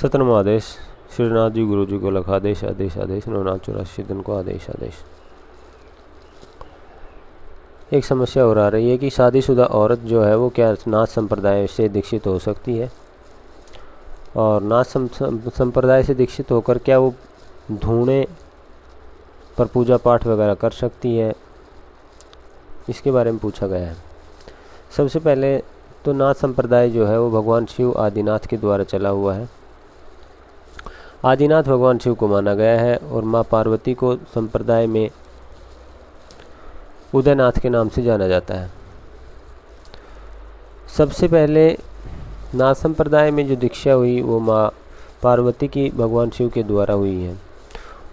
17वां आदेश। श्रीनाथ जी गुरु जी को लखादेश आदेश आदेश 984 दिन को आदेश आदेश। एक समस्या और आ रही है कि शादीशुदा औरत जो है वो क्या नाथ संप्रदाय से दीक्षित हो सकती है, और नाथ संप्रदाय से दीक्षित होकर क्या वो धूणे पर पूजा पाठ वगैरह कर सकती है, इसके बारे में पूछा गया है। सबसे पहले तो नाथ संप्रदाय जो है वो भगवान शिव आदिनाथ के द्वारा चला हुआ है। आदिनाथ भगवान शिव को माना गया है और माँ पार्वती को संप्रदाय में उदयनाथ के नाम से जाना जाता है। सबसे पहले नाथ संप्रदाय में जो दीक्षा हुई वो माँ पार्वती की भगवान शिव के द्वारा हुई है,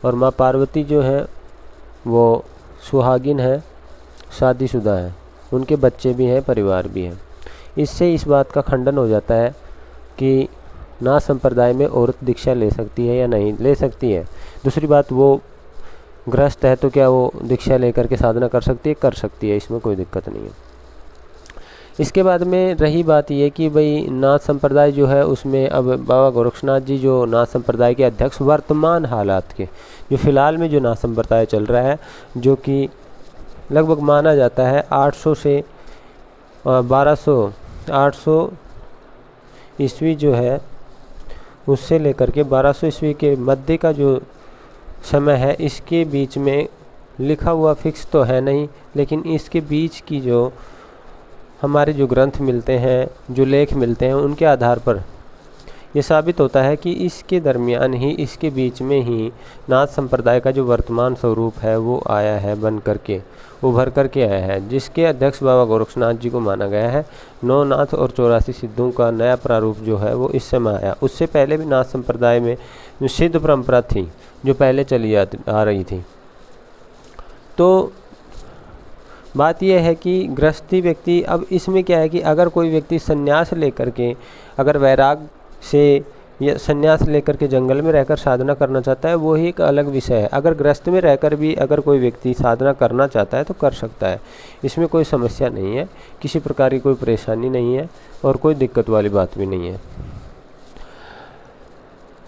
और माँ पार्वती जो है वो सुहागिन है, शादीशुदा है, उनके बच्चे भी हैं, परिवार भी है। इससे इस बात का खंडन हो जाता है कि नाथ संप्रदाय में औरत दीक्षा ले सकती है या नहीं ले सकती है। दूसरी बात, वो गृहस्थ है तो क्या वो दीक्षा लेकर के साधना कर सकती है? कर सकती है, इसमें कोई दिक्कत नहीं है। इसके बाद में रही बात ये कि भाई नाथ संप्रदाय जो है उसमें अब बाबा गोरक्षनाथ जी जो नाथ संप्रदाय के अध्यक्ष वर्तमान हालात के जो फ़िलहाल में जो नाथ संप्रदाय चल रहा है, जो कि लगभग माना जाता है 800 से 800 ईस्वी जो है उससे लेकर के 1200 ईस्वी के मध्य का जो समय है, इसके बीच में लिखा हुआ फिक्स तो है नहीं, लेकिन इसके बीच की जो हमारे जो ग्रंथ मिलते हैं, जो लेख मिलते हैं, उनके आधार पर ये साबित होता है कि इसके दरमियान ही, इसके बीच में ही नाथ संप्रदाय का जो वर्तमान स्वरूप है वो आया है, बन करके उभर करके आया है, जिसके अध्यक्ष बाबा गोरक्षनाथ जी को माना गया है। 9 नाथ और 84 सिद्धों का नया प्रारूप जो है वो इस समय आया। उससे पहले भी नाथ संप्रदाय में जो सिद्ध परंपरा थी जो पहले चली आ रही थी। तो बात यह है कि गृहस्थी व्यक्ति, अब इसमें क्या है कि अगर कोई व्यक्ति संन्यास लेकर के, अगर वैराग से या संन्यास लेकर के जंगल में रहकर साधना करना चाहता है, वो ही एक अलग विषय है। अगर गृहस्थ में रहकर भी अगर कोई व्यक्ति साधना करना चाहता है तो कर सकता है, इसमें कोई समस्या नहीं है, किसी प्रकार की कोई परेशानी नहीं है और कोई दिक्कत वाली बात भी नहीं है।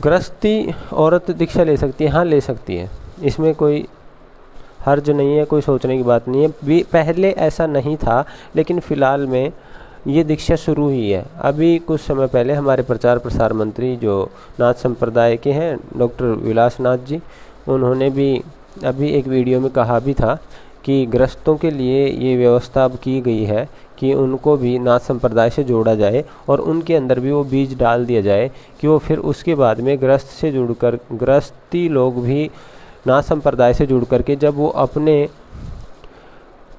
गृहस्थी औरत दीक्षा ले सकती है? हाँ, ले सकती है, इसमें कोई हर्ज नहीं है, कोई सोचने की बात नहीं है। पहले ऐसा नहीं था, लेकिन फ़िलहाल में ये दीक्षा शुरू हुई है। अभी कुछ समय पहले हमारे प्रचार प्रसार मंत्री जो नाथ संप्रदाय के हैं, डॉक्टर विलासनाथ जी, उन्होंने भी अभी एक वीडियो में कहा भी था कि गृहस्थों के लिए ये व्यवस्था अब की गई है कि उनको भी नाथ संप्रदाय से जोड़ा जाए और उनके अंदर भी वो बीज डाल दिया जाए कि वो फिर उसके बाद में गृहस्थ से जुड़कर, गृहस्थी लोग भी नाथ संप्रदाय से जुड़ करके जब वो अपने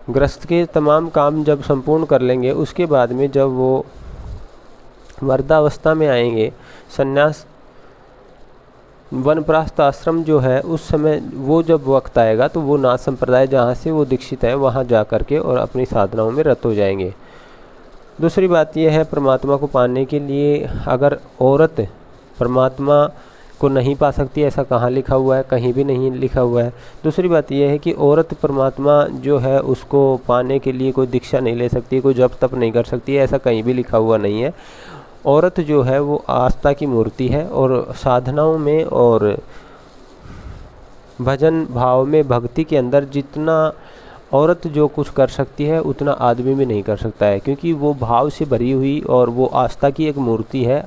गृहस्थ के तमाम काम जब संपूर्ण कर लेंगे, उसके बाद में जब वो वृद्धावस्था में आएंगे, संन्यास वनप्रस्थ आश्रम जो है, उस समय वो जब वक्त आएगा तो वो नाथ संप्रदाय जहाँ से वो दीक्षित है वहाँ जा कर के और अपनी साधनाओं में रत हो जाएंगे। दूसरी बात यह है, परमात्मा को पाने के लिए अगर औरत परमात्मा को नहीं पा सकती, ऐसा कहाँ लिखा हुआ है? कहीं भी नहीं लिखा हुआ है। दूसरी बात यह है कि औरत परमात्मा जो है उसको पाने के लिए कोई दीक्षा नहीं ले सकती, कोई जप तप नहीं कर सकती, ऐसा कहीं भी लिखा हुआ नहीं है। औरत जो है वो आस्था की मूर्ति है और साधनाओं में और भजन भाव में, भक्ति के अंदर जितना औरत जो कुछ कर सकती है उतना आदमी भी नहीं कर सकता है, क्योंकि वो भाव से भरी हुई और वो आस्था की एक मूर्ति है।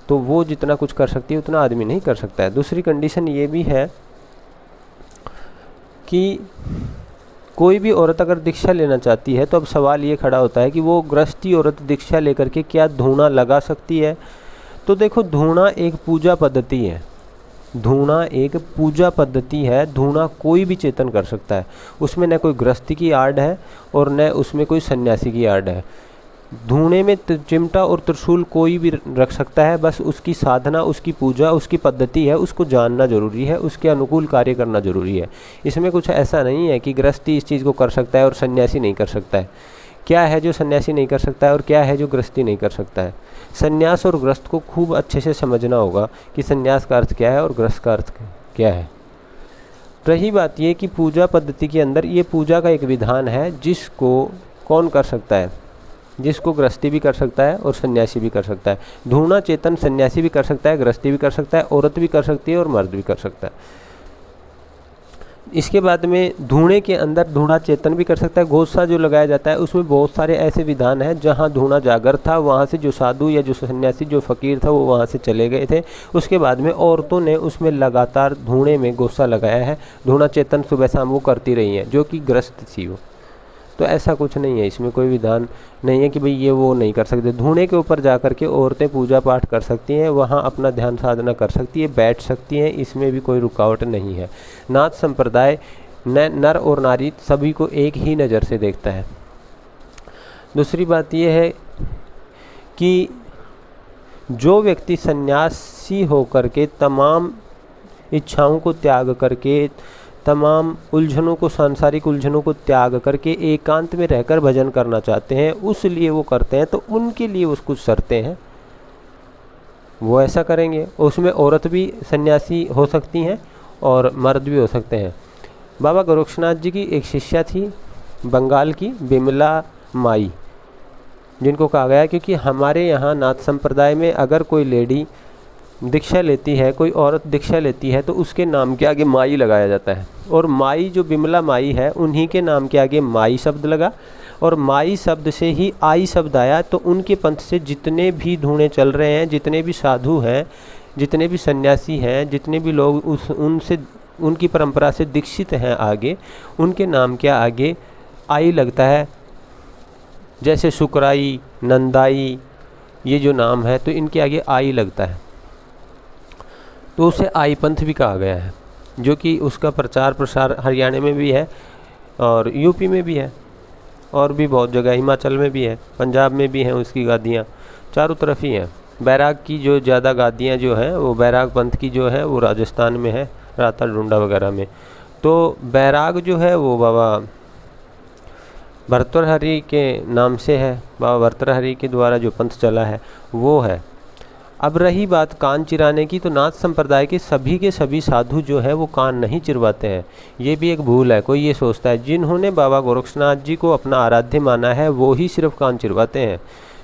तो वो जितना कुछ कर सकती है उतना आदमी नहीं कर सकता है। दूसरी कंडीशन ये भी है कि कोई भी औरत अगर दीक्षा लेना चाहती है तो अब सवाल ये खड़ा होता है कि वो गृहस्थी औरत दीक्षा लेकर के क्या धूना लगा सकती है? तो देखो, धूना एक पूजा पद्धति है, धूना एक पूजा पद्धति है। धूना कोई भी चेतन कर सकता है, उसमें न कोई गृहस्थी की आड़ है और न उसमें कोई सन्यासी की आड़ है। धूने में चिमटा और त्रिशूल कोई भी रख सकता है, बस उसकी साधना, उसकी पूजा, उसकी पद्धति है, उसको जानना जरूरी है, उसके अनुकूल कार्य करना जरूरी है। इसमें कुछ ऐसा नहीं है कि गृहस्थी इस चीज़ को कर सकता है और सन्यासी नहीं कर सकता है। क्या है जो सन्यासी नहीं कर सकता है और क्या है जो गृहस्थी नहीं कर सकता है? सन्यास और गृहस्थ को खूब अच्छे से समझना होगा कि सन्यास का अर्थ क्या है और गृहस्थ का अर्थ क्या है। रही बात ये कि पूजा पद्धति के अंदर ये पूजा का एक विधान है जिसको कौन कर सकता है? जिसको गृहस्थी भी कर सकता है और सन्यासी भी कर सकता है। धूणा चेतन सन्यासी भी कर सकता है, गृहस्थी भी कर सकता है, औरत भी कर सकती है और मर्द भी कर सकता है। इसके बाद में धूणे के अंदर धूणा चेतन भी कर सकता है। गोसा जो लगाया जाता है उसमें बहुत सारे ऐसे विधान हैं, जहाँ धूणा जागर था वहाँ से जो साधु या जो सन्यासी जो फ़कीर था वो वहाँ से चले गए थे। उसके बाद में औरतों ने उसमें लगातार धूणे में गोसा लगाया है। धूणा चेतन सुबह शाम वो करती रही हैं, जो कि ग्रस्त थी वो। तो ऐसा कुछ नहीं है, इसमें कोई विधान नहीं है कि भाई ये वो नहीं कर सकते। धूणे के ऊपर जा कर के औरतें पूजा पाठ कर सकती हैं, वहाँ अपना ध्यान साधना कर सकती है, बैठ सकती हैं, इसमें भी कोई रुकावट नहीं है। नाथ संप्रदाय नर और नारी सभी को एक ही नज़र से देखता है। दूसरी बात यह है कि जो व्यक्ति सन्यासी होकर के तमाम इच्छाओं को त्याग करके, तमाम उलझनों को, सांसारिक उलझनों को त्याग करके एकांत में रहकर भजन करना चाहते हैं, उस लिए वो करते हैं, तो उनके लिए उस कुछ शर्तें हैं, वो ऐसा करेंगे। उसमें औरत भी सन्यासी हो सकती हैं और मर्द भी हो सकते हैं। बाबा गोरक्षनाथ जी की एक शिष्या थी बंगाल की, बिमला माई, जिनको कहा गया क्योंकि हमारे यहाँ नाथ संप्रदाय में अगर कोई लेडी दीक्षा लेती है, कोई औरत दीक्षा लेती है, तो उसके नाम के आगे माई लगाया जाता है। और माई जो बिमला माई है, उन्हीं के नाम के आगे माई शब्द लगा और माई शब्द से ही आई शब्द आया। तो उनके पंथ से जितने भी धूणे चल रहे हैं, जितने भी साधु हैं, जितने भी सन्यासी हैं, जितने भी लोग उनसे उनकी परंपरा से दीक्षित हैं आगे, उनके नाम के आगे आई लगता है। जैसे शुक्राई, नंदाई, ये जो नाम है तो इनके आगे आई लगता है, तो उसे आई पंथ भी कहा गया है, जो कि उसका प्रचार प्रसार हरियाणा में भी है और यूपी में भी है और भी बहुत जगह, हिमाचल में भी है, पंजाब में भी हैं उसकी गादियाँ, चारों तरफ ही हैं। बैराग की जो ज़्यादा गादियाँ जो हैं वो बैराग पंथ की जो है वो राजस्थान में है, राता डूंडा वगैरह में। तो बैराग जो है वो बाबा भर्तृहरि के नाम से है, बाबा भर्तृहरि के द्वारा जो पंथ चला है वो है। अब रही बात कान चिराने की, तो नाथ संप्रदाय के सभी साधु जो है वो कान नहीं चिरवाते हैं। ये भी एक भूल है। कोई ये सोचता है जिन्होंने बाबा गोरक्षनाथ जी को अपना आराध्य माना है वो ही सिर्फ कान चिरवाते हैं,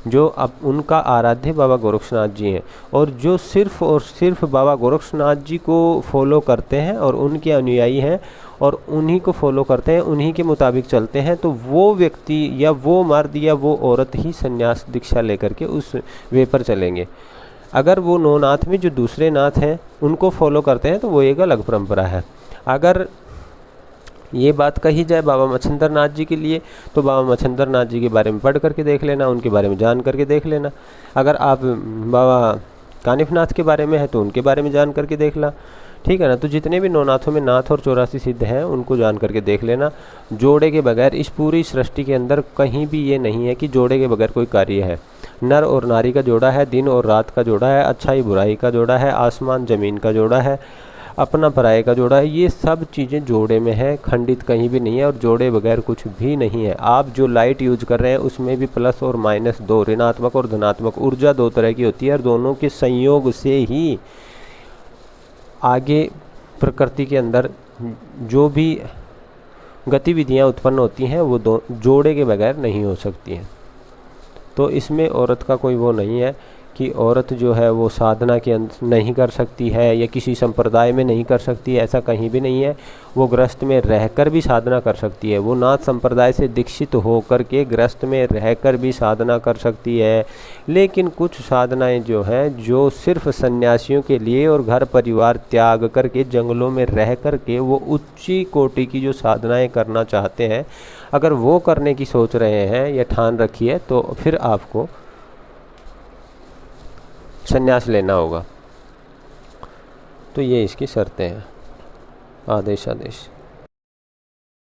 जो अब उनका आराध्य बाबा गोरक्षनाथ जी हैं। और जो सिर्फ और सिर्फ बाबा गोरक्षनाथ जी को फॉलो करते हैं और उनके अनुयायी हैं और उन्हीं को फॉलो करते हैं, उन्हीं के मुताबिक चलते हैं, तो वो व्यक्ति या वो मर्द या वो औरत ही संन्यास दीक्षा लेकर के उस वे पर चलेंगे। अगर वो नौ नाथ में जो दूसरे नाथ हैं उनको फॉलो करते हैं तो वो एक अलग परंपरा है। अगर ये बात कही जाए बाबा मच्छिंद्र नाथ जी के लिए, तो बाबा मच्छिंद्र नाथ जी के बारे में पढ़ करके देख लेना, उनके बारे में जान करके देख लेना। अगर आप बाबा कानिफनाथ के बारे में है तो उनके बारे में जान करके देख ला, ठीक है ना। तो जितने भी नौनाथों में नाथ और 84 सिद्ध हैं उनको जान करके देख लेना। जोड़े के बगैर इस पूरी सृष्टि के अंदर कहीं भी ये नहीं है कि जोड़े के बगैर कोई कार्य है। नर और नारी का जोड़ा है, दिन और रात का जोड़ा है, अच्छाई बुराई का जोड़ा है, आसमान ज़मीन का जोड़ा है, अपना पराये का जोड़ा है। ये सब चीज़ें जोड़े में है, खंडित कहीं भी नहीं है और जोड़े बगैर कुछ भी नहीं है। आप जो लाइट यूज कर रहे हैं उसमें भी प्लस और माइनस दो, ऋणात्मक और धनात्मक ऊर्जा दो तरह की होती है और दोनों के संयोग से ही आगे प्रकृति के अंदर जो भी गतिविधियां उत्पन्न होती हैं वो दो जोड़े के बगैर नहीं हो सकती हैं। तो इसमें औरत का कोई वो नहीं है कि औरत जो है वो साधना के अंदर नहीं कर सकती है या किसी संप्रदाय में नहीं कर सकती है, ऐसा कहीं भी नहीं है। वो गृहस्थ में रहकर भी साधना कर सकती है। वो नाथ संप्रदाय से दीक्षित होकर के गृहस्थ में रहकर भी साधना कर सकती है। लेकिन कुछ साधनाएं जो हैं जो सिर्फ सन्यासियों के लिए और घर परिवार त्याग करके जंगलों में रह कर के वो उच्ची कोटि की जो साधनाएं करना चाहते हैं, अगर वो करने की सोच रहे हैं या ठान रखी है तो फिर आपको संन्यास लेना होगा। तो ये इसकी शर्तें हैं। आदेश।